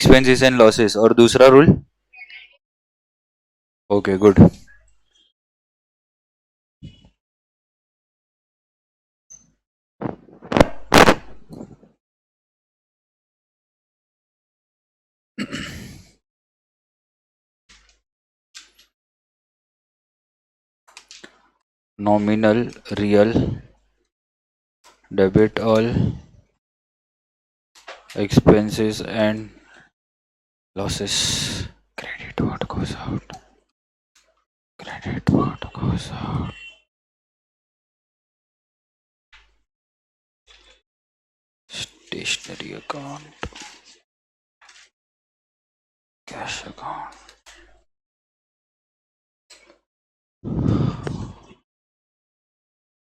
Expenses and losses, और दूसरा rule? Okay good. Nominal, real, debit all expenses and losses. Credit what goes out. Credit what goes out. Stationery account. Cash account.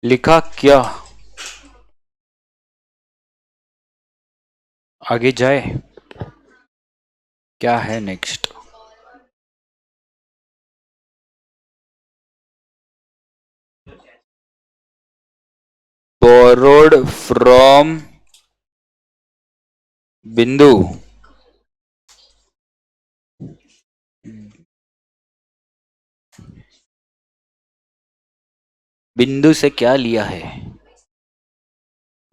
लिखा क्या? आगे जाए? क्या है next? borrowed from बिंदु। बिंदु से क्या लिया है?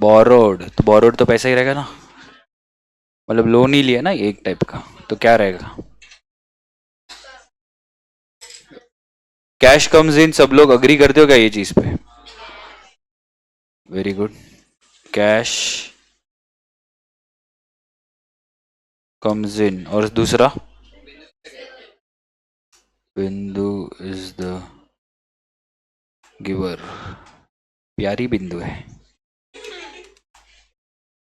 borrowed, तो borrowed तो पैसा ही रहेगा ना, मतलब लोन ही लिया ना एक टाइप का, तो क्या रहेगा? कैश कम्स इन, सब लोग अग्री करते हो क्या ये चीज पे? Very good. Cash comes in, और दूसरा? बिंदु इज द गिवर। प्यारी बिंदु है,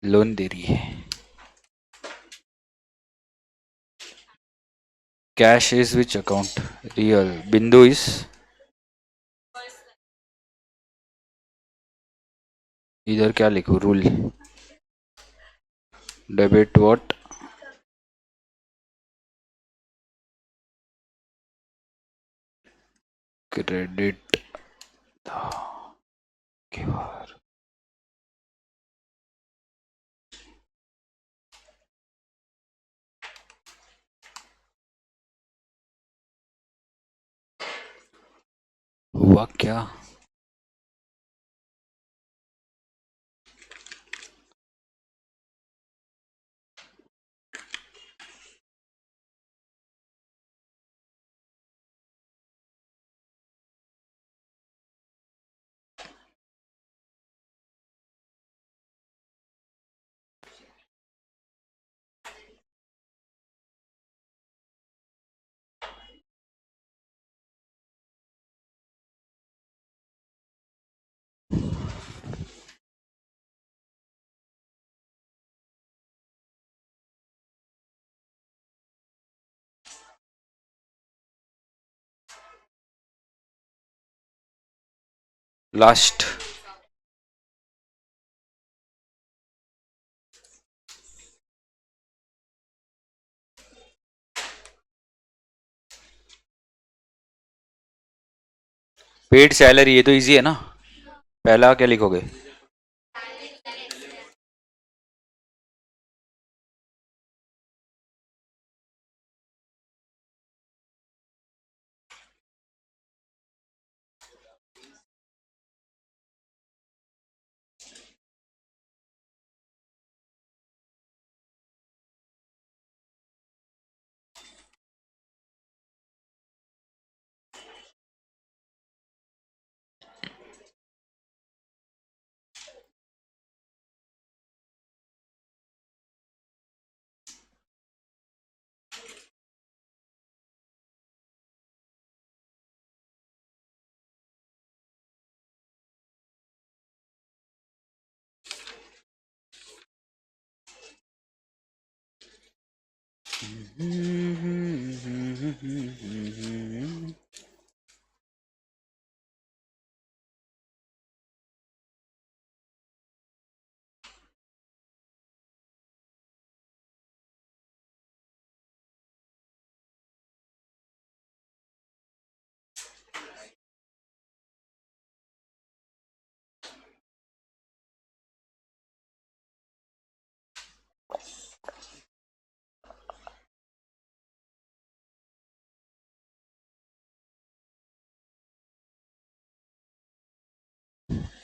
लोन दे रही है। Cash is which account? Real. बिंदु इज? इधर क्या लिखूं rule? Debit what? Credit the giver. हुआ क्या? लास्ट। पेड सैलरी, ये तो इजी है ना। पहला क्या लिखोगे?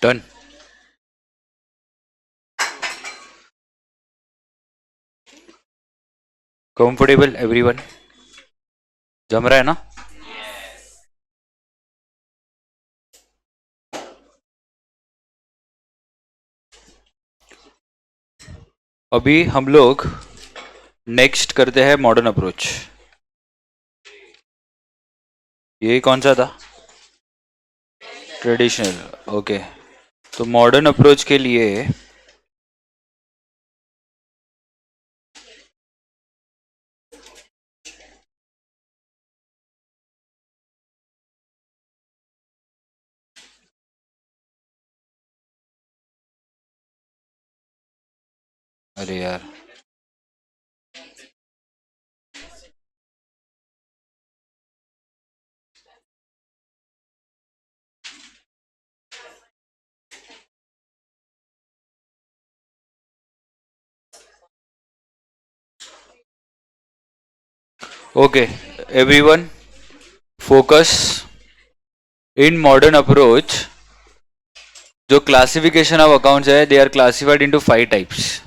डन। Comfortable everyone? जम रहा है ना? अभी हम लोग नेक्स्ट करते हैं मॉडर्न अप्रोच। ये कौन सा था? ट्रेडिशनल। ओके, तो मॉडर्न अप्रोच के लिए अरे यार, okay everyone focus. In modern approach जो क्लासिफिकेशन ऑफ अकाउंट्स है, they are classified into 5 types.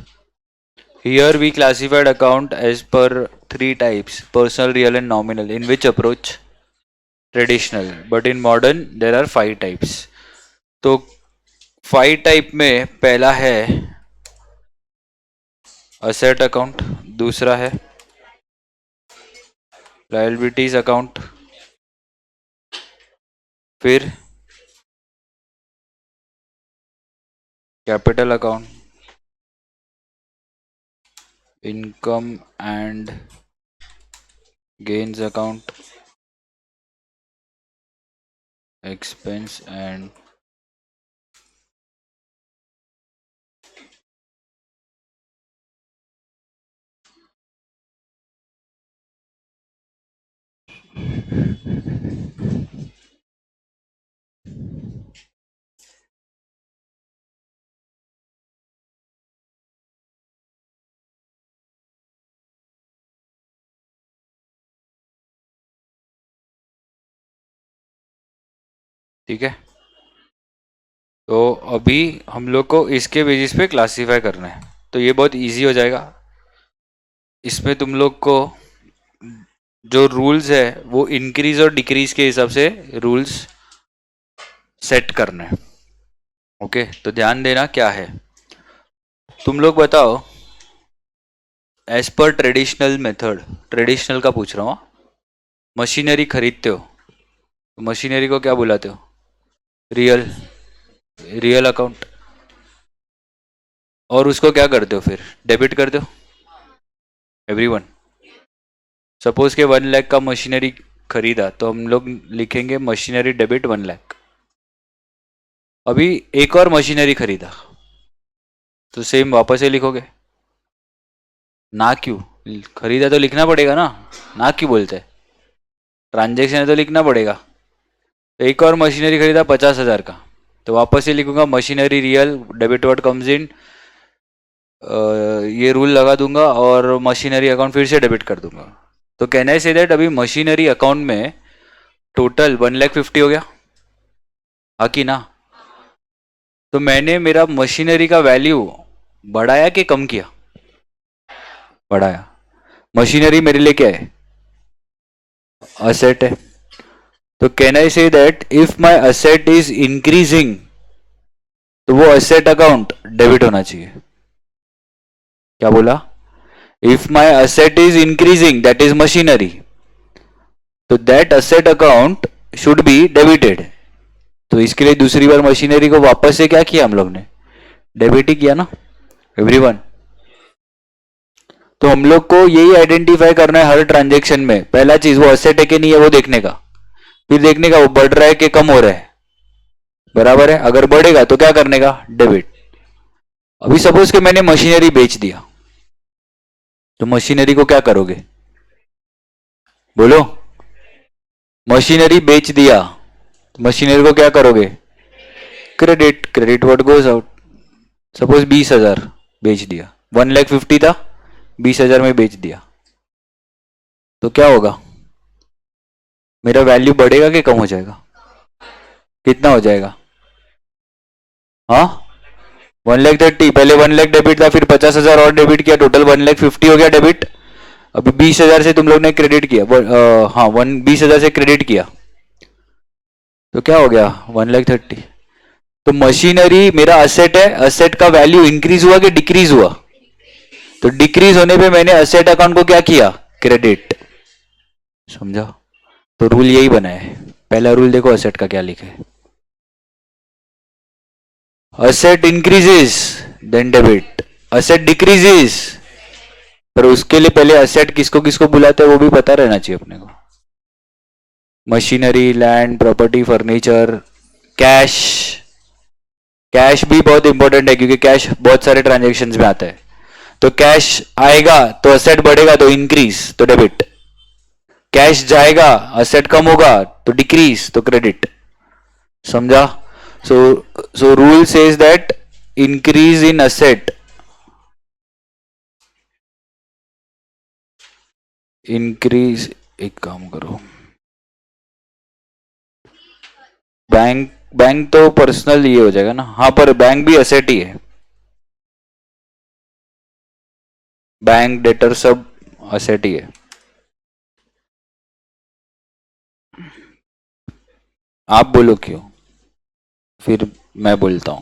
Here we classified account as per 3 types: personal, real and nominal. In which approach? Traditional. But in modern there are 5 types. तो 5 type में पहला है asset account, दूसरा है liabilities account, फिर capital account, income and gains account, expense and ठीक है। तो अभी हम लोग को इसके बेसिस पे क्लासीफाई करना है, तो ये बहुत इजी हो जाएगा। इसमें तुम लोग को जो रूल्स है वो इंक्रीज और डिक्रीज के हिसाब से रूल्स सेट करना है। ओके, तो ध्यान देना क्या है। तुम लोग बताओ, as per traditional method, traditional का पूछ रहा हूँ, मशीनरी खरीदते हो तो मशीनरी को क्या बुलाते हो? Real, real account. और उसको क्या करते हो फिर? डेबिट करते हो एवरीवन। सपोज के 1 लाख का मशीनरी खरीदा तो हम लोग लिखेंगे मशीनरी डेबिट 1 लाख। अभी एक और मशीनरी खरीदा तो सेम वापस से लिखोगे ना? क्यों? खरीदा तो लिखना पड़ेगा ना, ना क्यों बोलते हैं? ट्रांजेक्शन है तो लिखना पड़ेगा। एक और मशीनरी खरीदा 50,000 का तो वापस से लिखूंगा machinery real debit word comes in, ये रूल लगा दूंगा और मशीनरी अकाउंट फिर से डेबिट कर दूंगा। तो कैन आई से दैट अभी मशीनरी अकाउंट में टोटल 1,50,000 हो गया, हाँ कि ना? तो मैंने मेरा मशीनरी का वैल्यू बढ़ाया कि कम किया? बढ़ाया। मशीनरी मेरे लिए क्या है? असेट है। तो can I say that if my asset is increasing तो वो असेट अकाउंट डेबिट होना चाहिए। क्या बोला? If my asset is increasing, that is machinery, तो that asset account should be debited. तो इसके लिए दूसरी बार मशीनरी को वापस से क्या किया हम लोग ने? डेबिट ही किया ना एवरीवन। तो हम लोग को यही आइडेंटिफाई करना है हर ट्रांजेक्शन में। पहला चीज वो असेट है कि नहीं है वो देखने का, फिर देखने का वो बढ़ रहा है कि कम हो रहा है, बराबर है। अगर बढ़ेगा तो क्या करने का? डेबिट। अभी सपोज कि मैंने मशीनरी बेच दिया तो मशीनरी को क्या करोगे? बोलो। मशीनरी बेच दिया तो मशीनरी को क्या करोगे? Credit. Credit what goes out. Suppose 20,000 बेच दिया, 1,50,000 था, 20,000 में बेच दिया, तो क्या होगा? मेरा वैल्यू बढ़ेगा कि कम हो जाएगा? कितना हो जाएगा? हाँ 1,30,000 पहले 1,00,000 डेबिट था, फिर 50,000 और डेबिट किया, टोटल 1,50,000 हो गया डेबिट। अभी 20,000 से तुम लोग ने क्रेडिट किया, हाँ 20,000 से क्रेडिट किया, तो क्या हो गया 1,30,000। तो मशीनरी मेरा असेट है, असेट का वैल्यू इंक्रीज हुआ कि डिक्रीज हुआ? तो डिक्रीज होने पे मैंने असेट अकाउंट को क्या किया, क्रेडिट। समझा? तो रूल यही बना है। पहला रूल देखो असेट का क्या लिखा है, asset increases then debit, asset decreases. पर उसके लिए पहले असेट किसको किसको बुलाते हैं वो भी पता रहना चाहिए अपने को। Machinery, land, property, furniture, cash. Cash भी बहुत इंपॉर्टेंट है क्योंकि कैश बहुत सारे ट्रांजेक्शन में आता है। तो कैश आएगा तो असेट बढ़ेगा तो इंक्रीज तो डेबिट, कैश जाएगा असेट कम होगा तो डिक्रीज तो क्रेडिट। समझा? So so rule says that increase in asset, increase, एक काम करो, बैंक, बैंक तो पर्सनल ये हो जाएगा ना, हाँ पर बैंक भी असेट ही है, बैंक डेटर सब असेट ही है। आप बोलो क्यों, फिर मैं बोलता हूं।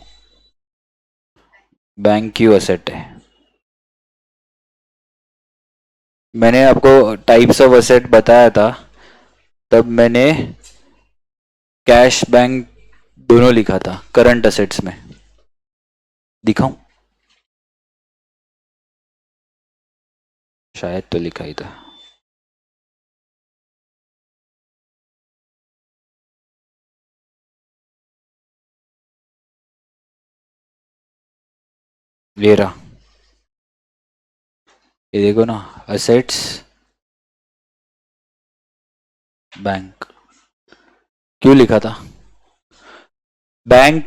बैंक क्यों असेट है? मैंने आपको टाइप्स ऑफ असेट बताया था, तब मैंने कैश बैंक दोनों लिखा था करंट असेट्स में। दिखाऊं? शायद तो लिखा ही था। ये रहा, ये देखो ना, असेट्स बैंक। क्यों लिखा था? बैंक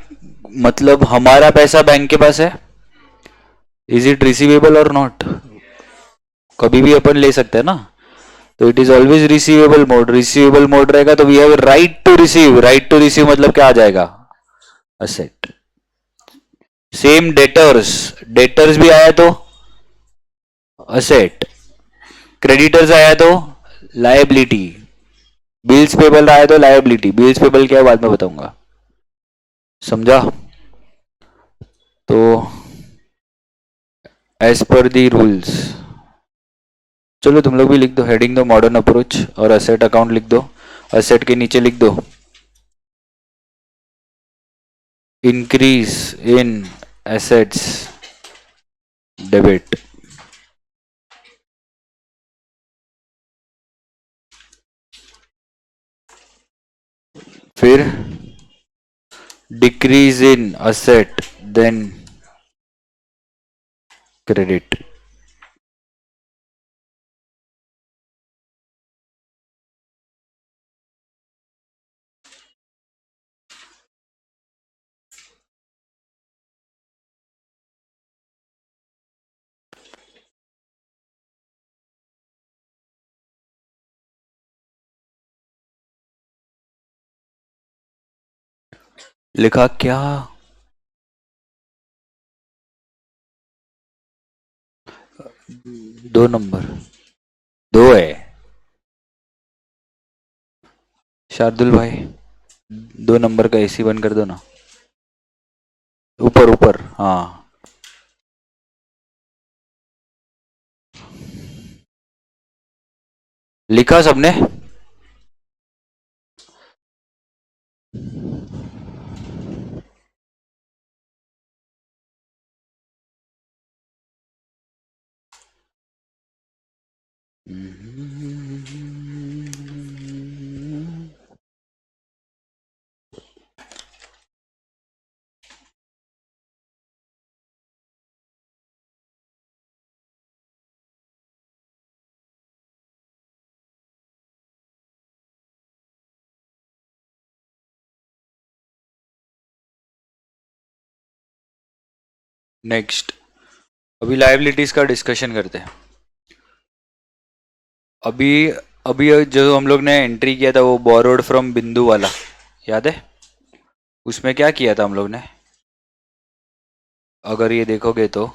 मतलब हमारा पैसा बैंक के पास है, इज इट रिसीवेबल और नॉट? कभी भी अपन ले सकते हैं ना, तो it is always receivable mode. Receivable mode रहेगा तो we have right to receive, right to receive मतलब क्या आ जाएगा, असेट। सेम डेटर्स, डेटर्स भी आया तो असेट, क्रेडिटर्स आया तो लायबिलिटी, बिल्स पेबल आया तो लायबिलिटी। बिल्स पेबल क्या है बाद में बताऊंगा। समझा? तो एज पर दी रूल्स, चलो तुम लोग भी लिख दो, हेडिंग दो मॉडर्न अप्रोच और असेट अकाउंट लिख दो। असेट के नीचे लिख दो इंक्रीज इन एसेट्स डेबिट, फिर decrease in asset then credit. लिखा क्या? 2 नंबर, 2 है शार्दुल भाई, 2 नंबर का एसी बंद कर दो ना, ऊपर ऊपर, हाँ। लिखा सबने? नेक्स्ट, अभी लायबिलिटीज का डिस्कशन करते हैं। अभी अभी जो हम लोग ने एंट्री किया था वो बोरोड फ्रॉम बिंदु वाला, याद है? उसमें क्या किया था हम लोग ने? अगर ये देखोगे तो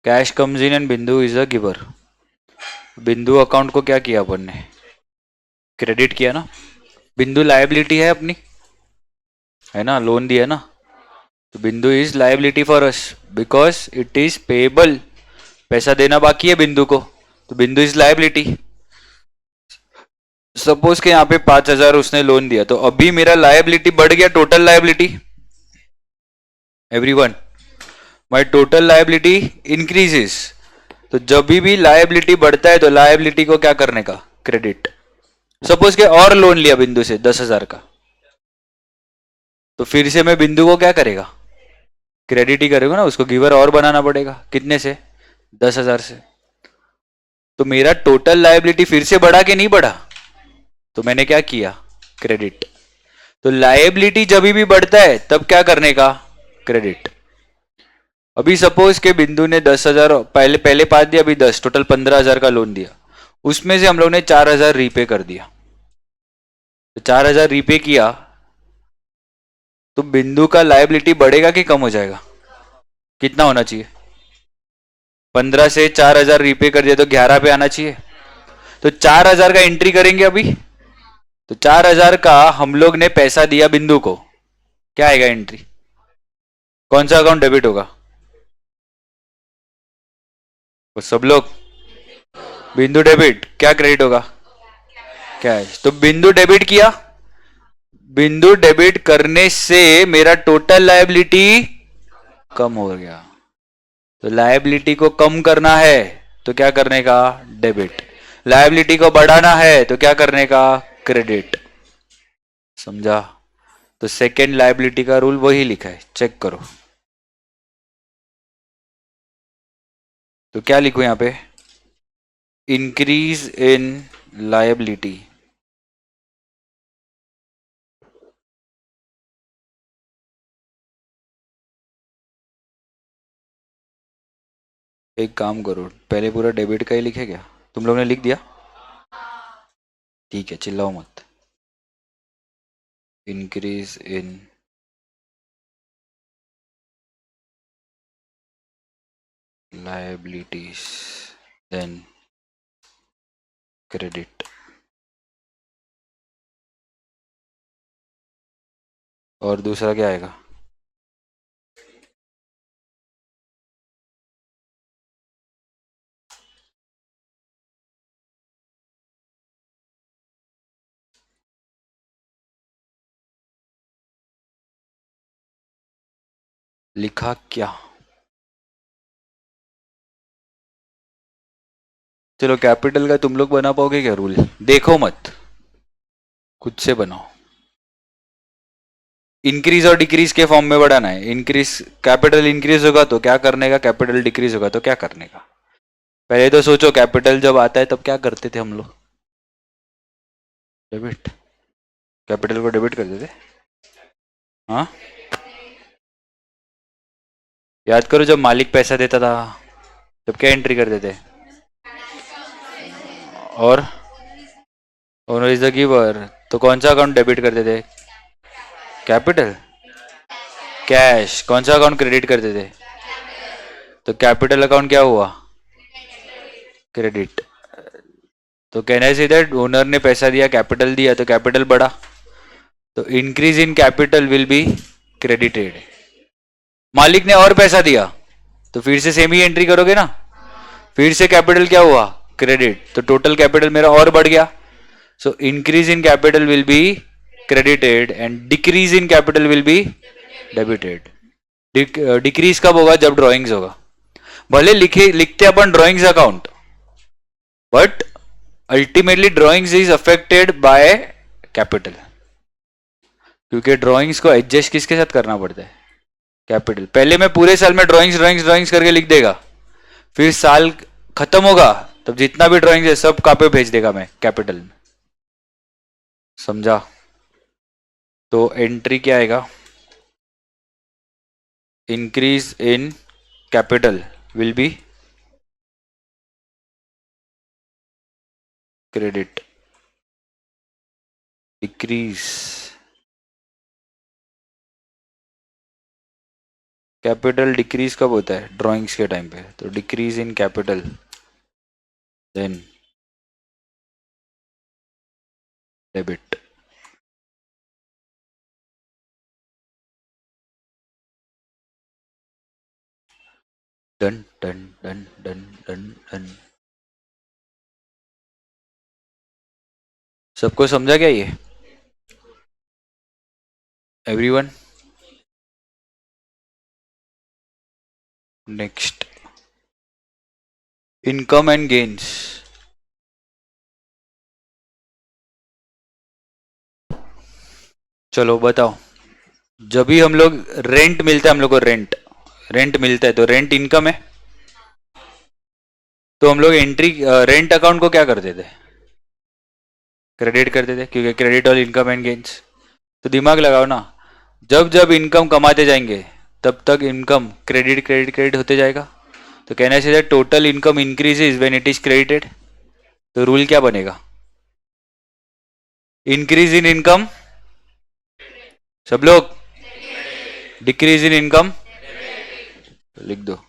कैश कम्स इन एंड बिंदु इज अ गिवर। बिंदु अकाउंट को क्या किया अपन ने, क्रेडिट किया ना। बिंदु लायबिलिटी है अपनी, है ना, लोन दिया ना, तो बिंदु is liability for us because it is payable. पैसा देना बाकी है बिंदु को, तो बिंदु इज लायबिलिटी। सपोज के यहाँ पे 5,000 उसने लोन दिया, तो अभी मेरा लायबिलिटी बढ़ गया, total liability, everyone, my total liability increases. तो जब भी लायबिलिटी बढ़ता है तो लायबिलिटी को क्या करने का, क्रेडिट। सपोज के और लोन लिया बिंदु से 10,000 का, तो फिर से मैं बिंदु को क्या करेगा, क्रेडिट ही करेगा ना, उसको गिवर और बनाना पड़ेगा, कितने से, 10,000 से। तो मेरा टोटल लायबिलिटी फिर से बढ़ा कि नहीं बढ़ा, तो मैंने क्या किया, क्रेडिट। तो लायबिलिटी जब भी बढ़ता है तब क्या करने का, क्रेडिट। अभी सपोज के बिंदु ने 10,000 पहले पहले 5 दिया, अभी 10, टोटल 15,000 का लोन दिया, उसमें से हम लोग ने 4,000 रीपे कर दिया। तो 4,000 रीपे किया, तो बिंदु का लायबिलिटी बढ़ेगा कि कम हो जाएगा, कितना होना चाहिए, 15 से 4,000 रीपे कर दिया तो 11 पे आना चाहिए। तो 4,000 का एंट्री करेंगे अभी, तो 4,000 का हम लोग ने पैसा दिया बिंदु को, क्या आएगा एंट्री, कौन सा अकाउंट डेबिट होगा, वो सब लोग, बिंदु डेबिट, क्या क्रेडिट होगा, कैश। तो बिंदु डेबिट किया, बिंदु डेबिट करने से मेरा टोटल लायबिलिटी कम हो गया। तो लायबिलिटी को कम करना है तो क्या करने का, डेबिट। लायबिलिटी को बढ़ाना है तो क्या करने का, क्रेडिट। समझा। तो सेकेंड लायबिलिटी का रूल वही लिखा है, चेक करो। तो क्या लिखो यहां पे, इंक्रीज इन लायबिलिटी, एक काम करो, पहले पूरा डेबिट का ही लिखे क्या, तुम लोग ने लिख दिया, ठीक है, चिल्लाओ मत। Increase in liabilities then credit। और दूसरा क्या आएगा, लिखा क्या, चलो कैपिटल का तुम लोग बना पाओगे क्या रूल, देखो मत, खुद से बनाओ। इंक्रीज और डिक्रीज के फॉर्म में बढ़ाना है, इंक्रीज कैपिटल इंक्रीज होगा तो क्या करने का, कैपिटल डिक्रीज होगा तो क्या करने का। पहले तो सोचो कैपिटल जब आता है तब क्या करते थे हम लोग, डेबिट, कैपिटल को डेबिट करते थे। हाँ, याद करो जब मालिक पैसा देता था तब क्या एंट्री करते थे, और ओनर इज द गिवर, तो कौन सा अकाउंट डेबिट करते थे, कैपिटल। कैश, कौन सा अकाउंट क्रेडिट करते थे, तो कैपिटल अकाउंट क्या हुआ, क्रेडिट। तो कहने से दैट ओनर ने पैसा दिया, कैपिटल दिया, तो कैपिटल बढ़ा, तो increase in capital will be credited. मालिक ने और पैसा दिया तो फिर से सेम ही एंट्री करोगे ना, फिर से कैपिटल क्या हुआ, क्रेडिट, तो टोटल कैपिटल मेरा और बढ़ गया। So increase in capital will be credited and decrease in capital will be debited. Decrease कब होगा, जब ड्रॉइंग्स होगा। भले लिखते अपन drawings account, but ultimately drawings is affected by capital, क्योंकि ड्रॉइंग्स को एडजस्ट किसके साथ करना पड़ता है, कैपिटल। पहले मैं पूरे साल में ड्रॉइंग्स ड्रॉइंग्स ड्रॉइंग्स करके लिख देगा, फिर साल खत्म होगा तब जितना भी ड्राइंग है सब कहाँ पे भेज देगा मैं, कैपिटल में। समझा। तो एंट्री क्या आएगा, increase in capital will be credit, decrease capital decrease कब होता है? ड्राइंग्स के टाइम पे। तो decrease in capital, then debit. Done done done done done done. सबको समझा क्या ये? Everyone? Next, income and gains. चलो बताओ, जब भी हम लोग रेंट मिलता है, हम लोग को रेंट रेंट मिलता है, तो रेंट इनकम है। तो हम लोग एंट्री रेंट अकाउंट को क्या करते थे? क्रेडिट करते थे, क्योंकि क्रेडिट और इनकम एंड गेन्स। तो दिमाग लगाओ ना, जब जब इनकम कमाते जाएंगे तब तक इनकम क्रेडिट क्रेडिट क्रेडिट होते जाएगा। तो कहने से total income increases when it is credited. तो रूल क्या बनेगा? इंक्रीज इन इनकम, सब लोग, डिक्रीज इन इनकम, लिख दो।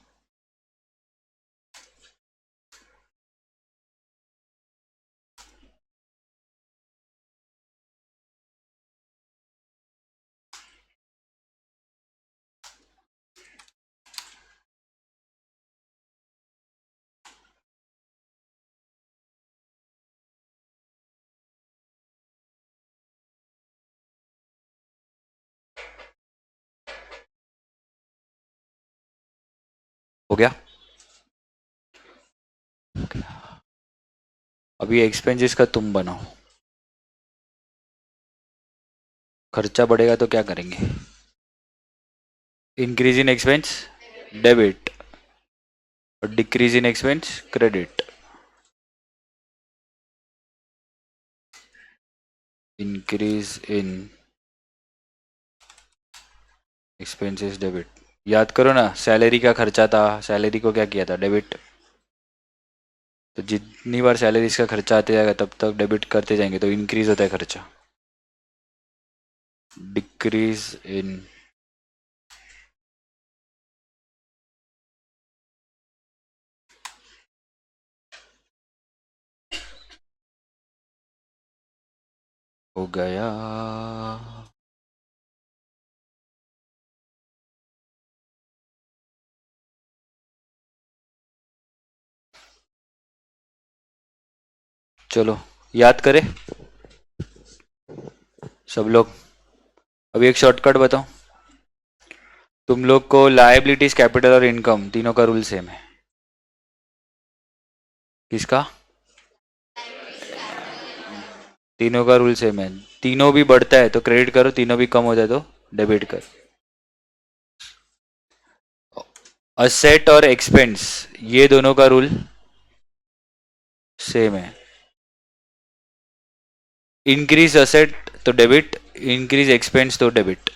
हो गया? अभी एक्सपेंसेस का तुम बनाओ। खर्चा बढ़ेगा तो क्या करेंगे? इंक्रीज इन एक्सपेंस, डेबिट, और decrease in expense, credit. Increase in expenses, debit. याद करो ना, सैलरी का खर्चा था, सैलरी को क्या किया था? डेबिट। तो जितनी बार सैलरी का खर्चा आते जाएगा तब तक डेबिट करते जाएंगे, तो इंक्रीज होता है खर्चा। डिक्रीज इन, हो गया। चलो याद करें सब लोग। अभी एक शॉर्टकट बताओ। तुम लोग को लायबिलिटीज, कैपिटल और इनकम तीनों का रूल सेम है। किसका? तीनों का रूल सेम है। तीनों भी बढ़ता है तो क्रेडिट करो, तीनों भी कम हो जाए तो डेबिट कर। असेट और एक्सपेंस, ये दोनों का रूल सेम है। इंक्रीज असेट तो डेबिट, इंक्रीज एक्सपेंस तो डेबिट।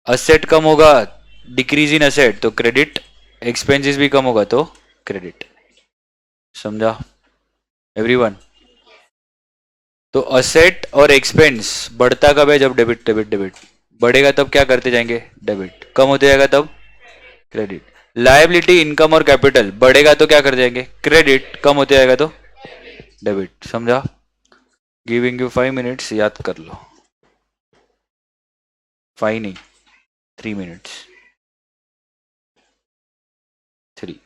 असेट कम होगा, डिक्रीज इन असेट तो क्रेडिट, एक्सपेंसेस भी कम होगा तो क्रेडिट। समझा एवरीवन? तो असेट और एक्सपेंस बढ़ता कब है? जब डेबिट डेबिट डेबिट बढ़ेगा तब क्या करते जाएंगे? डेबिट। कम होते जाएगा तब क्रेडिट। लायबिलिटी, इनकम और कैपिटल बढ़ेगा तो क्या कर जाएंगे? क्रेडिट। कम होते जाएगा तो डेबिट। समझा? गिविंग यू 5 मिनट्स, याद कर लो। 5 नहीं, 3 मिनट्स। 3।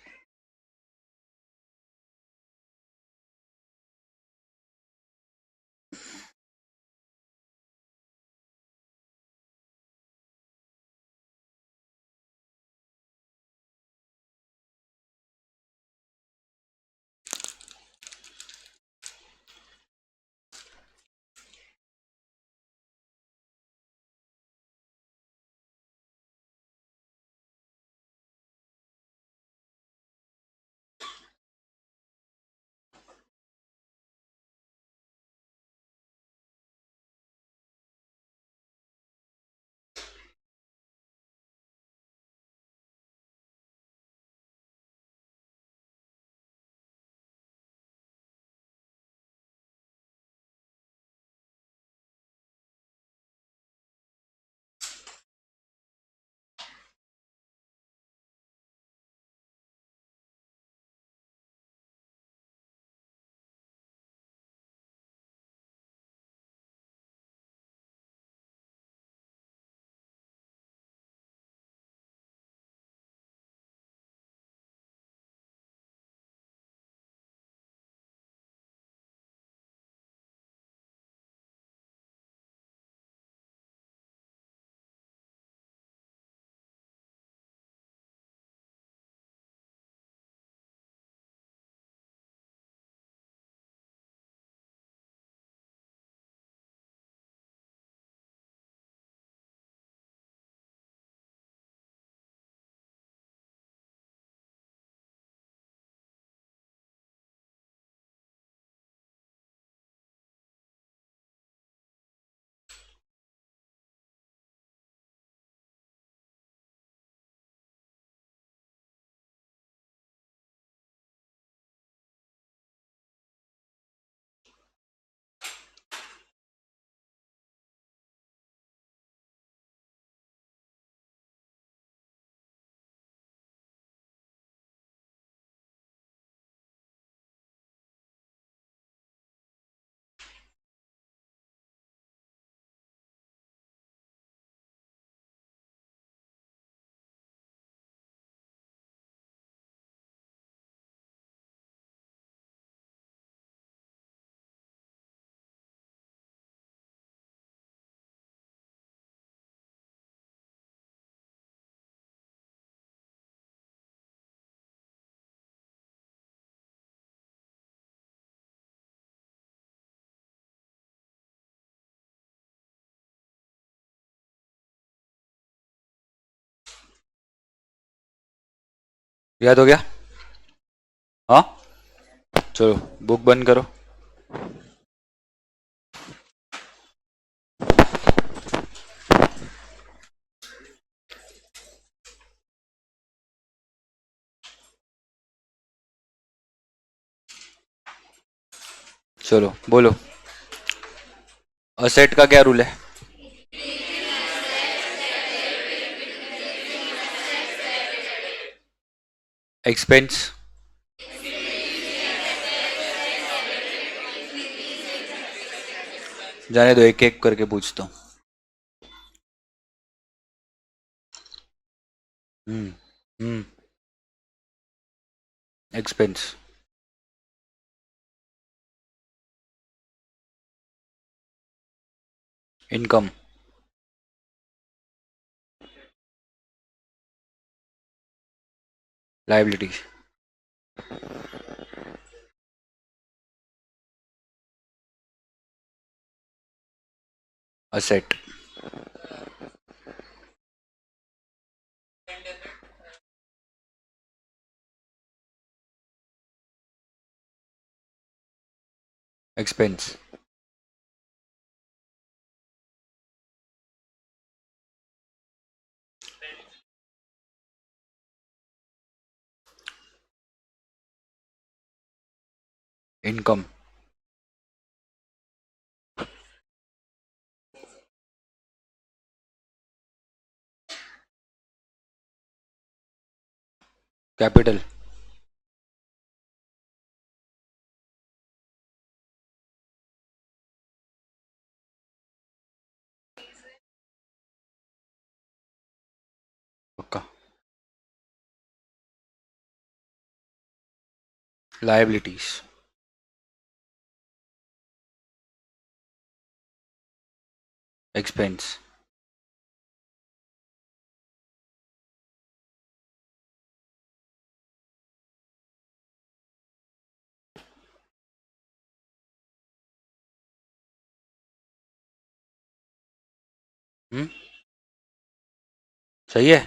याद हो गया? हाँ, चलो बुक बंद करो। चलो बोलो, असेट का क्या रूल है? एक्सपेंस? जाने दो, एक एक करके पूछता हूँ। Hmm. Hmm. Expense. Income. Liability. Asset. Expense. Income. Capital. पक्का। लाइबिलिटीज। एक्सपेंस। हम्म। सही है।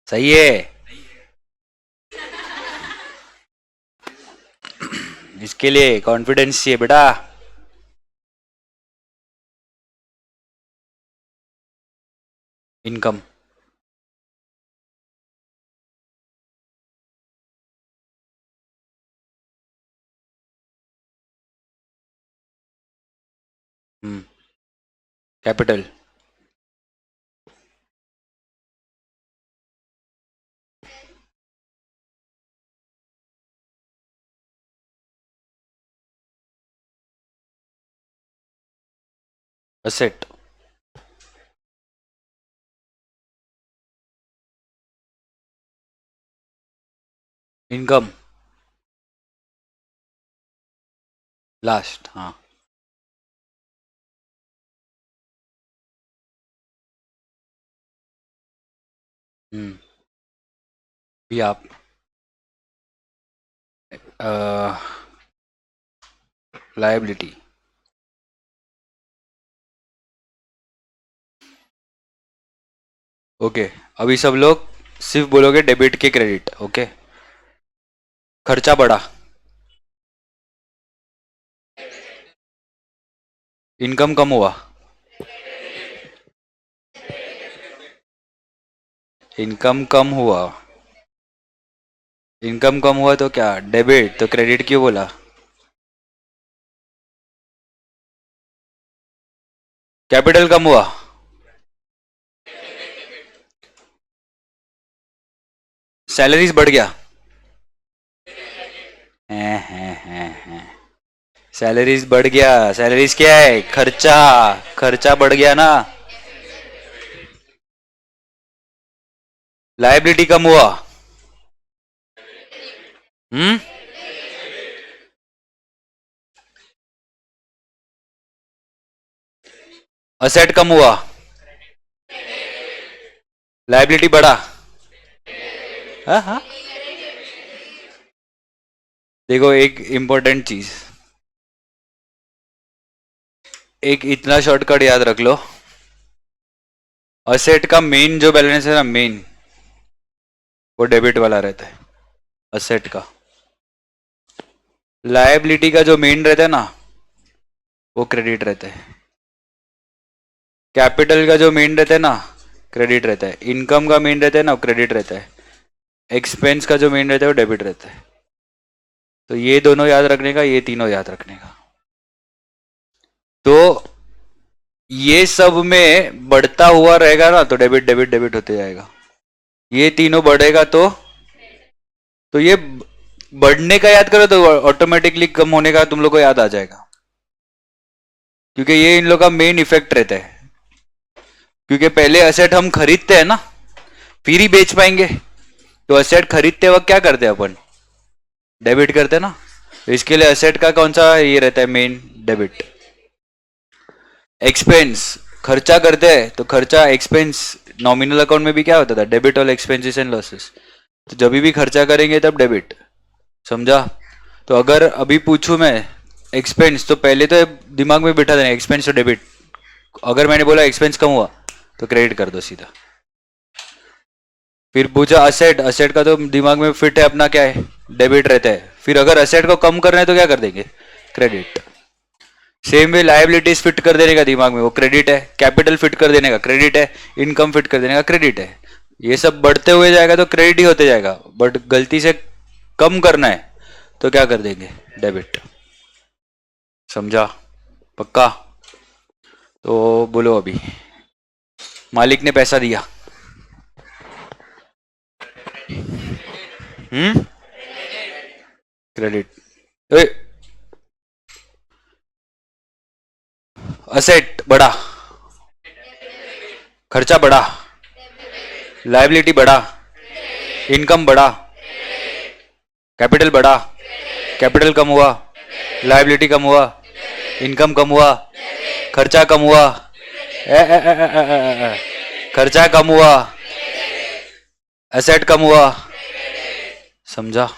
सही है। इसके लिए कॉन्फिडेंस चाहिए बेटा। Income. Hmm. Capital. Asset. Income. Last, हाँ। हम्म। भी आप लाइबिलिटी। ओके। अभी सब लोग सिर्फ बोलोगे डेबिट के क्रेडिट, ओके? खर्चा बढ़ा। इनकम कम हुआ। इनकम कम हुआ। इनकम कम हुआ तो क्या डेबिट, तो क्रेडिट क्यों बोला? कैपिटल कम हुआ। सैलरीज बढ़ गया। हैं। सैलरीज बढ़ गया। सैलरीज क्या है? खर्चा। खर्चा बढ़ गया ना। लाइबिलिटी कम हुआ। हम्म। असेट कम हुआ। लाइबिलिटी बढ़ा। हाँ हाँ। देखो एक इंपॉर्टेंट चीज, एक इतना शॉर्टकट याद रख लो। असेट का मेन जो बैलेंस है ना, मेन, वो डेबिट वाला रहता है असेट का। लायबिलिटी का जो मेन रहता है ना, वो क्रेडिट रहता है। कैपिटल का जो मेन रहता है ना, क्रेडिट रहता है। इनकम का मेन रहता है ना, वो क्रेडिट रहता है। एक्सपेंस का जो मेन रहता है वो डेबिट रहता है। तो ये दोनों याद रखने का, ये तीनों याद रखने का। तो ये सब में बढ़ता हुआ रहेगा ना, तो डेबिट डेबिट डेबिट होते जाएगा। ये तीनों बढ़ेगा तो ये बढ़ने का याद करो तो ऑटोमेटिकली कम होने का तुम लोग को याद आ जाएगा, क्योंकि ये इन लोग का मेन इफेक्ट रहता है। क्योंकि पहले असेट हम खरीदते हैं ना, फिर ही बेच पाएंगे। तो असेट खरीदते वक्त क्या करते हैं अपन, डेबिट करते हैं ना। तो इसके लिए असेट का कौन सा ये रहता है मेन, डेबिट। एक्सपेंस खर्चा करते हैं तो खर्चा एक्सपेंस, नॉमिनल अकाउंट में भी क्या होता था, debit all expenses and losses. तो जब भी खर्चा करेंगे तब डेबिट, समझा। तो अगर अभी पूछूं मैं एक्सपेंस, तो पहले तो दिमाग में बिठा देना एक्सपेंस तो डेबिट। अगर मैंने बोला एक्सपेंस कम हुआ तो क्रेडिट कर दो सीधा। फिर पूछा असेट, असेट का तो दिमाग में फिट है अपना, क्या है, डेबिट रहता है। फिर अगर असेट को कम करना है तो क्या कर देंगे, credit. Same way liabilities fit कर देने का दिमाग में, वो क्रेडिट है। कैपिटल फिट कर देने का क्रेडिट है। इनकम फिट कर देने का क्रेडिट है। ये सब बढ़ते हुए जाएगा तो क्रेडिट ही होते जाएगा, बट गलती से कम करना है तो क्या कर देंगे, डेबिट। समझा, पक्का। तो बोलो अभी, मालिक ने पैसा दिया, क्रेडिट। असेट बढ़ा, खर्चा बढ़ा, लायबिलिटी बढ़ा, इनकम बढ़ा, कैपिटल बढ़ा, कैपिटल कम हुआ, लायबिलिटी कम हुआ, इनकम कम हुआ, खर्चा कम हुआ, खर्चा कम हुआ, एसेट कम हुआ। समझा।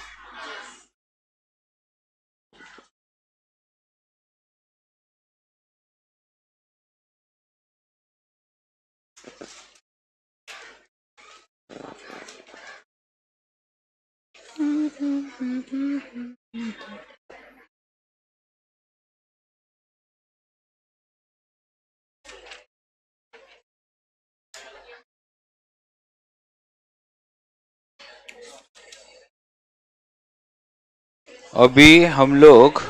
अभी हम लोग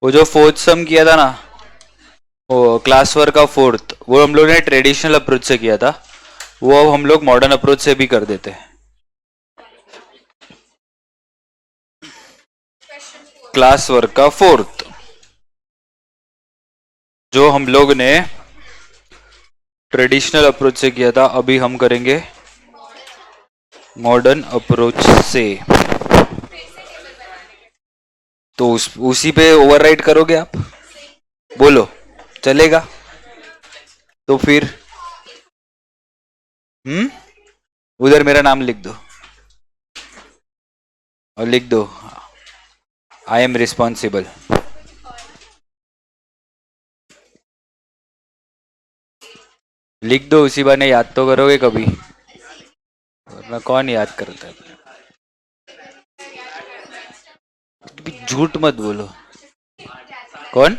वो जो फोर्थ सम किया था ना, वो क्लास वर्क का फोर्थ, वो हम लोग ने ट्रेडिशनल अप्रोच से किया था। वो अब हम लोग मॉडर्न अप्रोच से भी कर देते हैं। क्लास वर्क का फोर्थ जो हम लोग ने ट्रेडिशनल अप्रोच से किया था, अभी हम करेंगे मॉडर्न अप्रोच से। तो उसी पे ओवरराइड करोगे आप, बोलो चलेगा। तो फिर उधर मेरा नाम लिख दो और लिख दो आई एम रिस्पॉन्सिबल। लिख दो, उसी बहाने याद तो करोगे कभी, वरना कौन याद करता है। झूठ मत बोलो। कौन,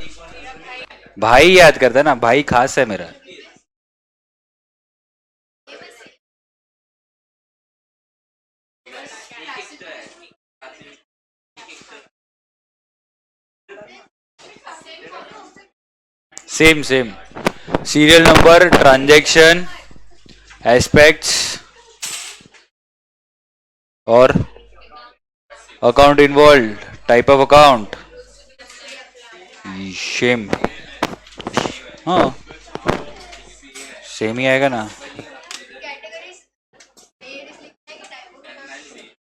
भाई याद करता है ना, भाई खास है मेरा। Same same, serial number, transaction, aspects और account involve, type of account, same. हाँ सेम ही आएगा ना,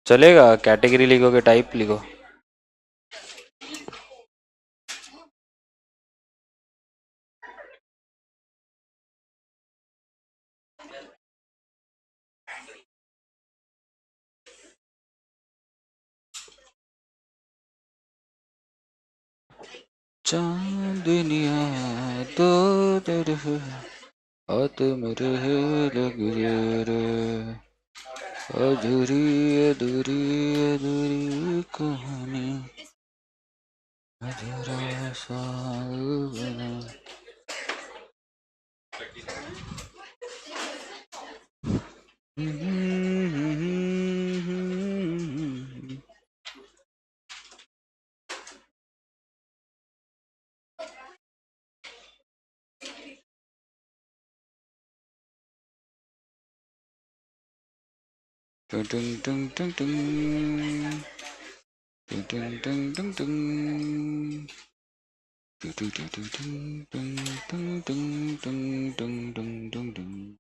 चलेगा। कैटेगरी लिखोगे, टाइप लिखो। चांदनिया तो तेरे हाथ मेरे लग रे, अधूरी अधूरी अधूरी कहानी, अधूरा सा बना। टुंग टुंग टुंग टुंग टुंग टुंग टुंग टुंग टुंग टुंग टुंग टुंग टुंग टुंग टुंग टुंग।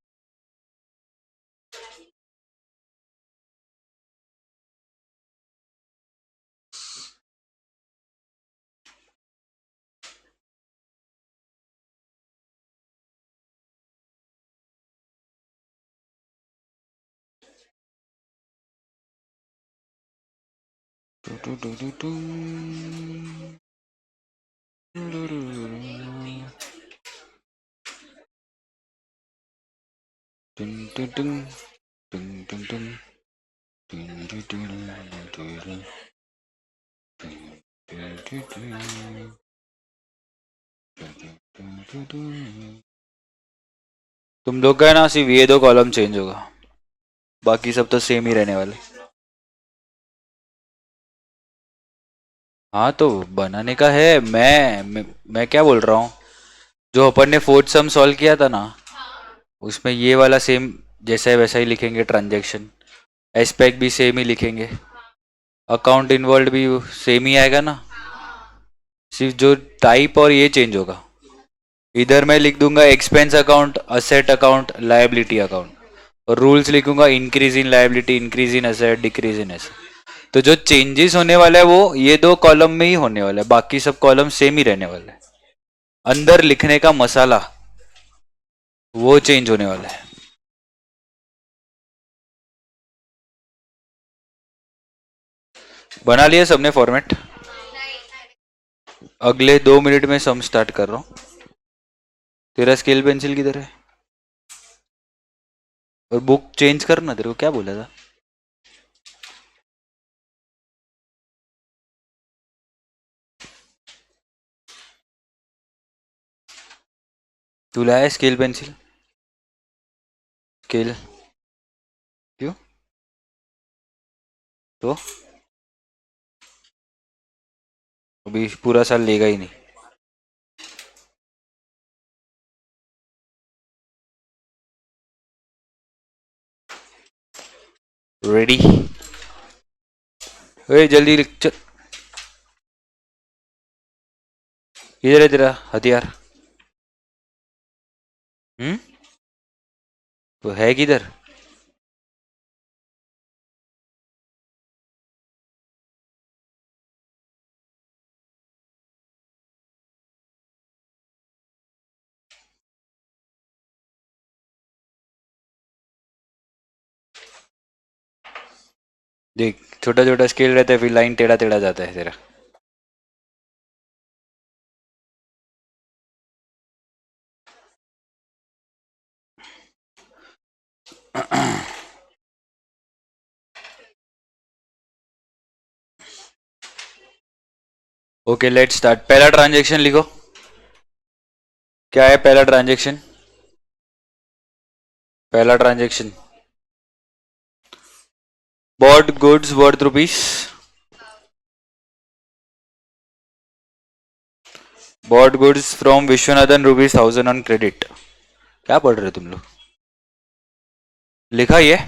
तुम लोग का है ना, सिर्फ ये दो कॉलम चेंज होगा, बाकी सब तो सेम ही रहने वाले। हाँ तो बनाने का है। मैं क्या बोल रहा हूँ, जो अपन ने फोर्थ सम सॉल्व किया था ना, उसमें ये वाला सेम जैसा है वैसा ही लिखेंगे। ट्रांजैक्शन एस्पेक्ट भी सेम ही लिखेंगे, अकाउंट इन्वॉल्व भी सेम ही आएगा ना, सिर्फ जो टाइप और ये चेंज होगा। इधर मैं लिख दूंगा expense account, asset account, liability account, और रूल्स लिखूंगा increase in liability, increase in asset, decrease in asset. तो जो चेंजेस होने वाला है वो ये दो कॉलम में ही होने वाला है, बाकी सब कॉलम सेम ही रहने वाले हैं। अंदर लिखने का मसाला वो चेंज होने वाला है। बना लिया सबने फॉर्मेट? अगले 2 मिनट में सम स्टार्ट कर रहा हूँ। तेरा स्केल पेंसिल किधर है? और बुक चेंज करना, तेरे को क्या बोला था? तू लाया स्केल पेंसिल? स्केल क्यों? तो अभी पूरा साल लेगा ही नहीं। रेडी? जल्दी लिख चल। इधर है तेरा हथियार। हम्म? तो है किधर? देख, छोटा छोटा स्केल रहता है, फिर लाइन टेढ़ा टेढ़ा जाता है तेरा। Okay let's start. पहला ट्रांजेक्शन लिखो। क्या है पहला ट्रांजेक्शन? पहला transaction, bought goods worth rupees, bought goods from Vishwanathan rupees 1000 on credit. क्या पढ़ रहे हो तुम लोग? लिखा ये?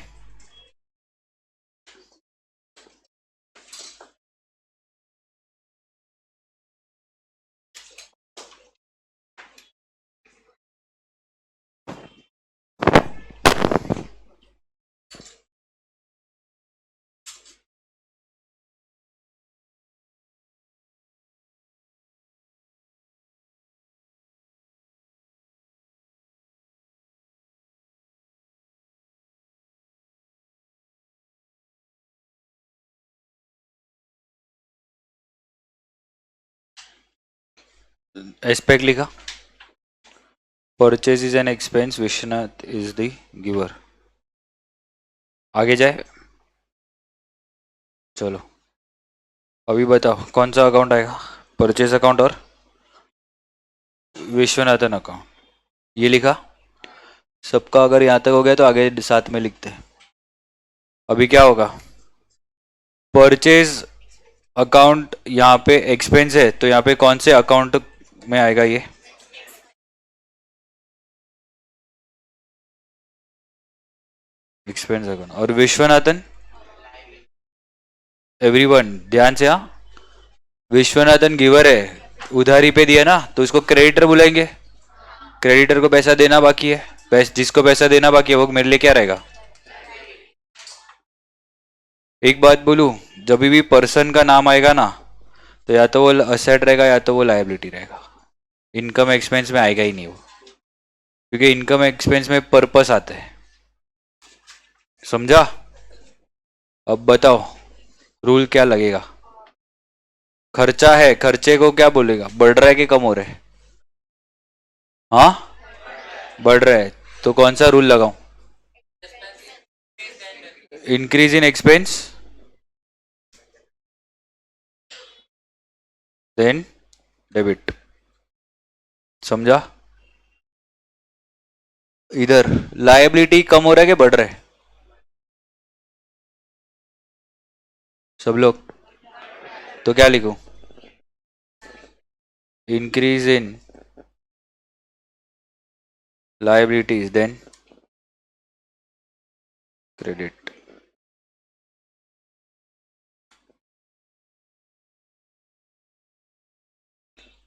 एस्पेक्ट लिखा? Purchase is an expense, Vishwanath is the giver. आगे जाए, चलो अभी बताओ कौन सा अकाउंट आएगा, परचेज अकाउंट और विश्वनाथन अकाउंट, ये लिखा सबका। अगर यहाँ तक हो गया तो आगे साथ में लिखते हैं। अभी क्या होगा, परचेज अकाउंट यहाँ पे एक्सपेंस है, तो यहाँ पे कौन से अकाउंट में आएगा ये, एक्सपेंस अकाउंट। और विश्वनाथन, एवरीवन ध्यान से, हाँ विश्वनाथन गिवर है, उधारी पे दिया ना, तो इसको क्रेडिटर बुलाएंगे। क्रेडिटर को पैसा देना बाकी है, जिसको पैसा देना बाकी है वो मेरे लिए क्या रहेगा। एक बात बोलूं, जब भी पर्सन का नाम आएगा ना, तो या तो वो असेट रहेगा या तो वो लायबिलिटी रहेगा, इनकम एक्सपेंस में आएगा ही नहीं वो, क्योंकि इनकम एक्सपेंस में पर्पस आता है। समझा। अब बताओ रूल क्या लगेगा। खर्चा है, खर्चे को क्या बोलेगा, बढ़ रहा है कि कम हो रहा है, हाँ बढ़ रहा है, तो कौन सा रूल लगाऊं, increase in expense then debit. समझा। इधर लायबिलिटी कम हो रहा है कि बढ़ रहा है, सब लोग, तो क्या लिखूं, increase in liabilities then credit.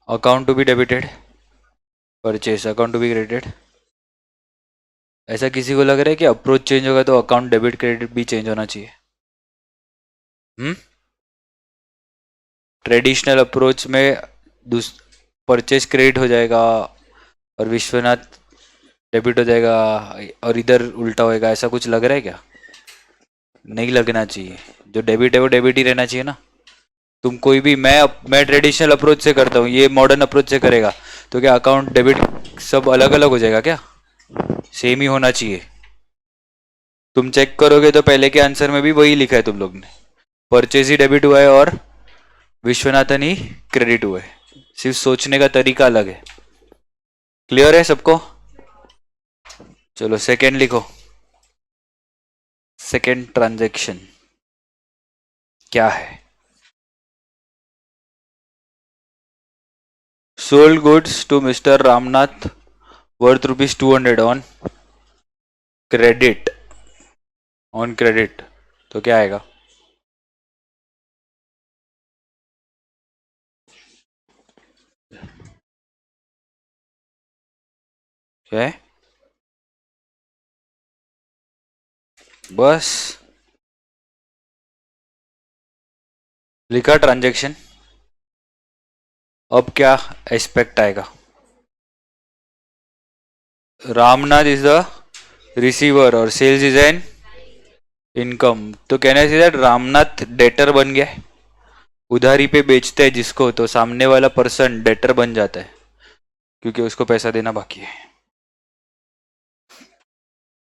Account to be debited, purchase account to be credited. ऐसा किसी को लग रहा है कि अप्रोच चेंज होगा तो अकाउंट डेबिट क्रेडिट भी चेंज होना चाहिए। ट्रेडिशनल अप्रोच में परचेज क्रेडिट हो जाएगा और विश्वनाथ डेबिट हो जाएगा, और इधर उल्टा होएगा, ऐसा कुछ लग रहा है क्या, नहीं लगना चाहिए। जो डेबिट है वो डेबिट ही रहना चाहिए ना। तुम कोई भी, मैं ट्रेडिशनल अप्रोच से करता हूँ, ये मॉडर्न अप्रोच से करेगा, तो क्या अकाउंट डेबिट सब अलग अलग हो जाएगा क्या, सेम ही होना चाहिए। तुम चेक करोगे तो पहले के आंसर में भी वही लिखा है तुम लोग ने, परचेज ही डेबिट हुआ है और विश्वनाथन ही क्रेडिट हुआ है, सिर्फ सोचने का तरीका अलग है। क्लियर है सबको। चलो सेकेंड लिखो, सेकेंड ट्रांजैक्शन क्या है, sold goods to mister Ramnath worth ₹200 on credit, on credit, तो क्या आएगा, क्या है, बस लिखा ट्रांजैक्शन। अब क्या एस्पेक्ट आएगा, रामनाथ इज द रिसीवर और सेल्स इज एन इनकम, तो कहना चाहिए रामनाथ डेटर बन गया है, उधारी पे बेचते हैं जिसको, तो सामने वाला पर्सन डेटर बन जाता है क्योंकि उसको पैसा देना बाकी है।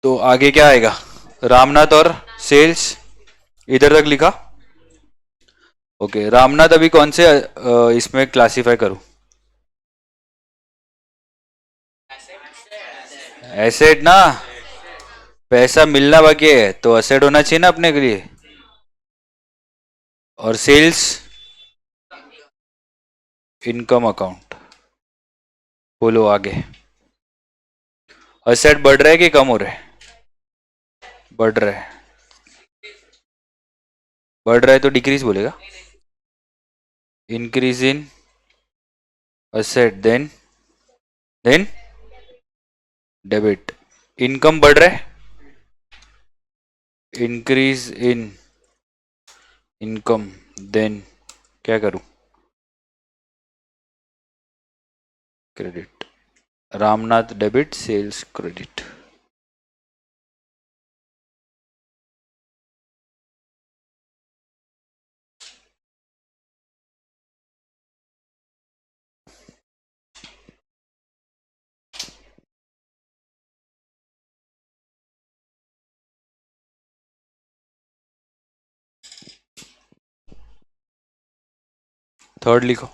तो आगे क्या आएगा, रामनाथ और सेल्स, इधर तक लिखा। ओके, रामनाथ अभी कौन से इसमें क्लासिफाई करूं, एसेट ना, पैसा मिलना बाकी है तो एसेट होना चाहिए ना अपने के लिए, और सेल्स इनकम अकाउंट। बोलो आगे, एसेट बढ़ रहा है कि कम हो रहा है, बढ़ रहा है, बढ़ रहा है तो डिक्रीज बोलेगा, increase in asset then debit. Income बढ़ रहा है, इंक्रीज इन इनकम देन क्या करूं, credit, Ramnath debit sales credit. Third लिखो।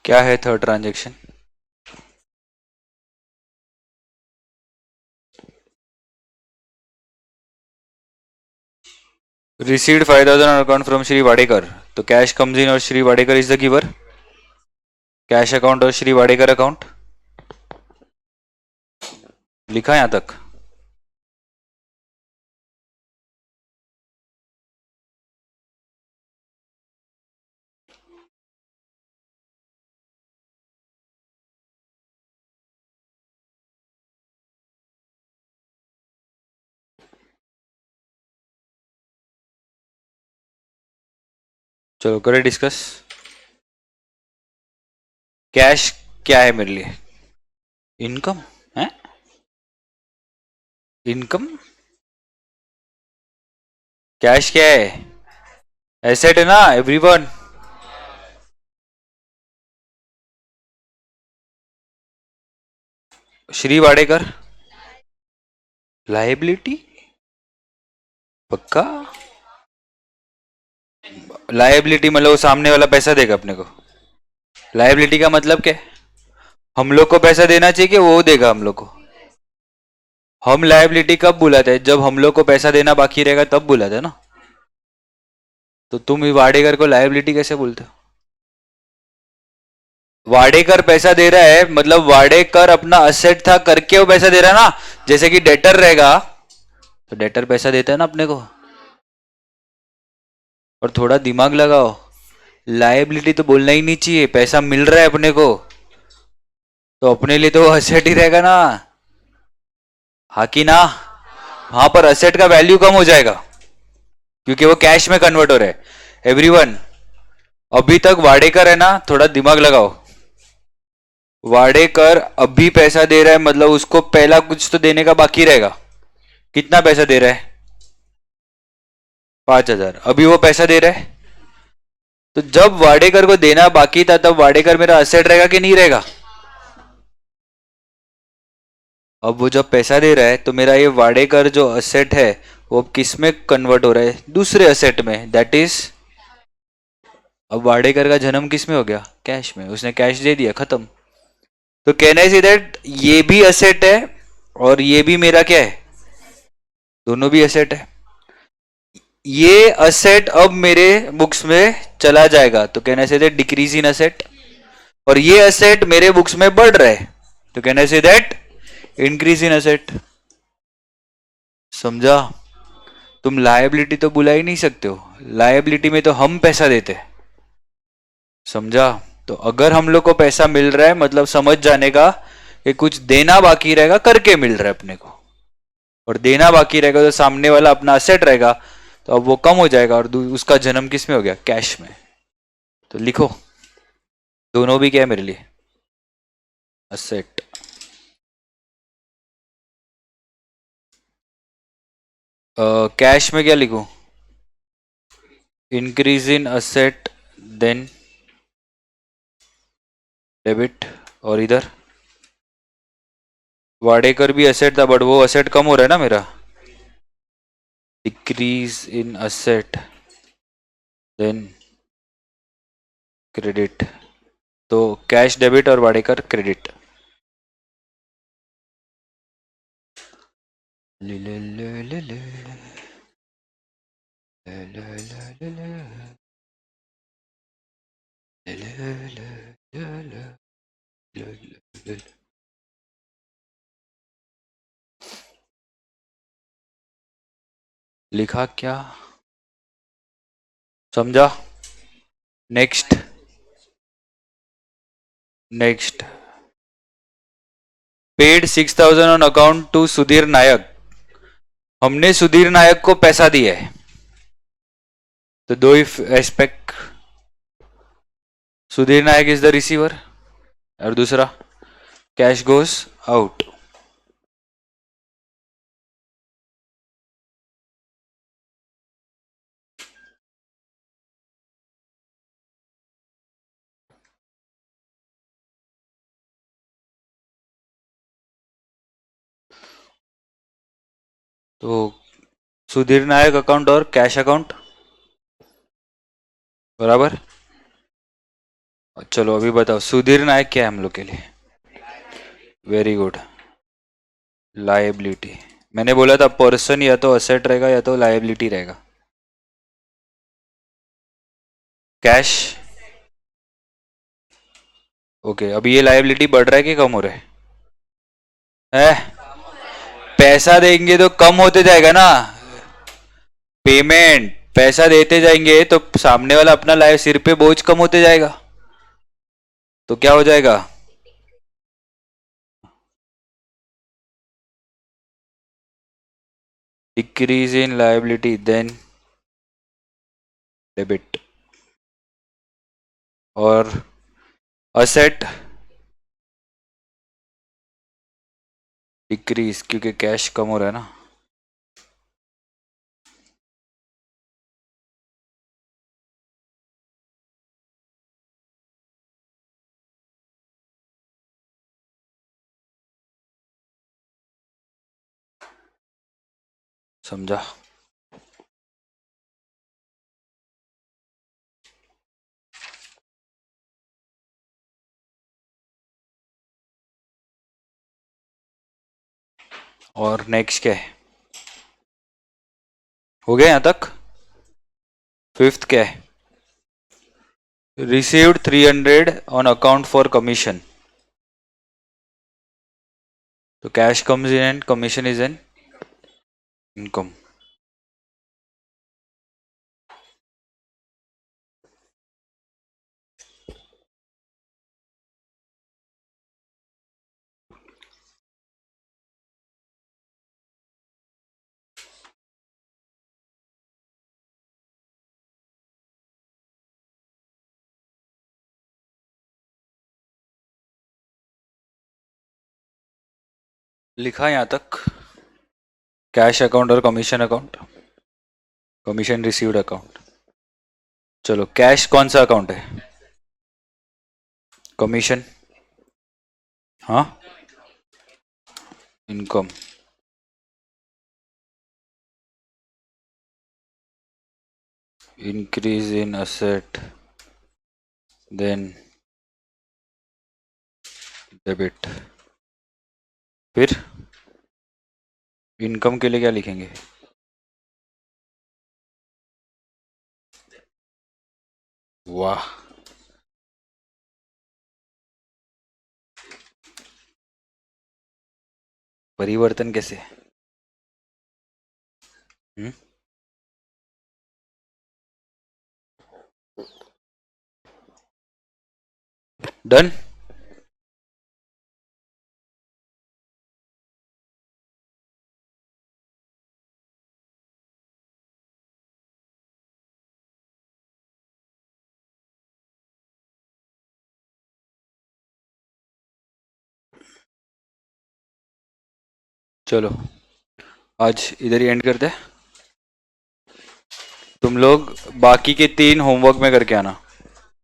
क्या है third transaction? Received 5,000 on account from Shri Wadekar, तो कैश कम्स इन और Shri Wadekar is the giver. Cash account और श्री वाडेकर अकाउंट लिखा यहां तक। चलो करें डिस्कस। कैश क्या है मेरे लिए? इनकम है। इनकम कैश क्या है? एसेट है ना एवरीवन। श्री वाडेकर लायबिलिटी पक्का। लायबिलिटी मतलब वो सामने वाला पैसा देगा अपने को। लायबिलिटी का मतलब क्या है? हम लोग को पैसा देना चाहिए कि वो देगा हम लोग को? हम लायबिलिटी कब बुलाते हैं? जब हम लोग को पैसा देना बाकी रहेगा तब बुलाते हैं ना। तो तुम वाडेकर को लायबिलिटी कैसे बोलते हो? वाडेकर पैसा दे रहा है मतलब वाडेकर अपना असेट था करके वो पैसा दे रहा है ना। जैसे कि डेटर रहेगा तो डेटर पैसा देता है ना अपने को। और थोड़ा दिमाग लगाओ, लायबिलिटी तो बोलना ही नहीं चाहिए, पैसा मिल रहा है अपने को तो अपने लिए तो असेट ही रहेगा ना। हाँ कि ना? वहां पर असेट का वैल्यू कम हो जाएगा क्योंकि वो कैश में कन्वर्ट हो रहा है। एवरीवन अभी तक वाडेकर है ना, थोड़ा दिमाग लगाओ। वाडेकर अभी पैसा दे रहा है मतलब उसको पहला कुछ तो देने का बाकी रहेगा। कितना पैसा दे रहा है? 5,000। अभी वो पैसा दे रहा है तो जब वाडेकर को देना बाकी था तब वाडेकर मेरा असेट रहेगा कि नहीं रहेगा? अब वो जब पैसा दे रहा है तो मेरा ये वाडेकर जो असेट है वो किस में कन्वर्ट हो रहा है? दूसरे असेट में, दैट इज। अब वाडेकर का जन्म किस में हो गया? कैश में। उसने कैश दे दिया, खत्म। तो कहने से दैट ये भी असेट है और ये भी मेरा क्या है? दोनों भी असेट है। ये असेट अब मेरे बुक्स में चला जाएगा तो कहने say that decrease in asset. और ये असेट मेरे बुक्स में बढ़ रहा है तो कहने say that increase in asset. समझा? तुम लायबिलिटी तो बुला ही नहीं सकते हो, लायबिलिटी में तो हम पैसा देते हैं। समझा? तो अगर हम लोग को पैसा मिल रहा है मतलब समझ जाने का कि कुछ देना बाकी रहेगा करके मिल रहा है अपने को। और देना बाकी रहेगा तो सामने वाला अपना असेट रहेगा तो अब वो कम हो जाएगा और उसका जन्म किस में हो गया? कैश में। तो लिखो दोनों भी क्या है मेरे लिए? असेट। कैश में क्या लिखूं? Increase in asset then debit. और इधर वाडेकर भी असेट था बट वो असेट कम हो रहा है ना मेरा। Decrease in asset then credit. तो कैश डेबिट और वाडेकर क्रेडिट। ले ले ले ले ले ले ले ले ले लिखा क्या? समझा? Next. Next paid 6,000 on account to Sudhir Nayak. हमने सुधीर नायक को पैसा दिया है तो दो aspect. Sudhir Nayak is the receiver और दूसरा कैश गोस आउट। तो सुधीर नायक अकाउंट और कैश अकाउंट बराबर। चलो अभी बताओ सुधीर नायक क्या है हम लोग के लिए। Very good. लायबिलिटी। मैंने बोला था पर्सन या तो असेट रहेगा या तो लायबिलिटी रहेगा। कैश। ओके अभी ये लायबिलिटी बढ़ रहा है कि कम हो रहा है? पैसा देंगे तो कम होते जाएगा ना। पेमेंट पैसा देते जाएंगे तो सामने वाला अपना लाए सिर पे बोझ कम होते जाएगा। तो क्या हो जाएगा? Decrease in liability then debit. और असेट डिक्रीज क्योंकि कैश कम हो रहा है ना। समझा? और नेक्स्ट क्या है? हो गया यहां तक? फिफ्थ क्या है? Received 300 on account for commission. तो cash comes in and commission is an income. लिखा यहां तक कैश अकाउंट और commission account, commission received account. चलो कैश कौन सा अकाउंट है? कमीशन। हाँ income. Increase in asset then debit. फिर इनकम के लिए क्या लिखेंगे? वाह। परिवर्तन कैसे? डन। चलो आज इधर ही एंड करते हैं। तुम लोग बाकी के 3 होमवर्क में करके आना।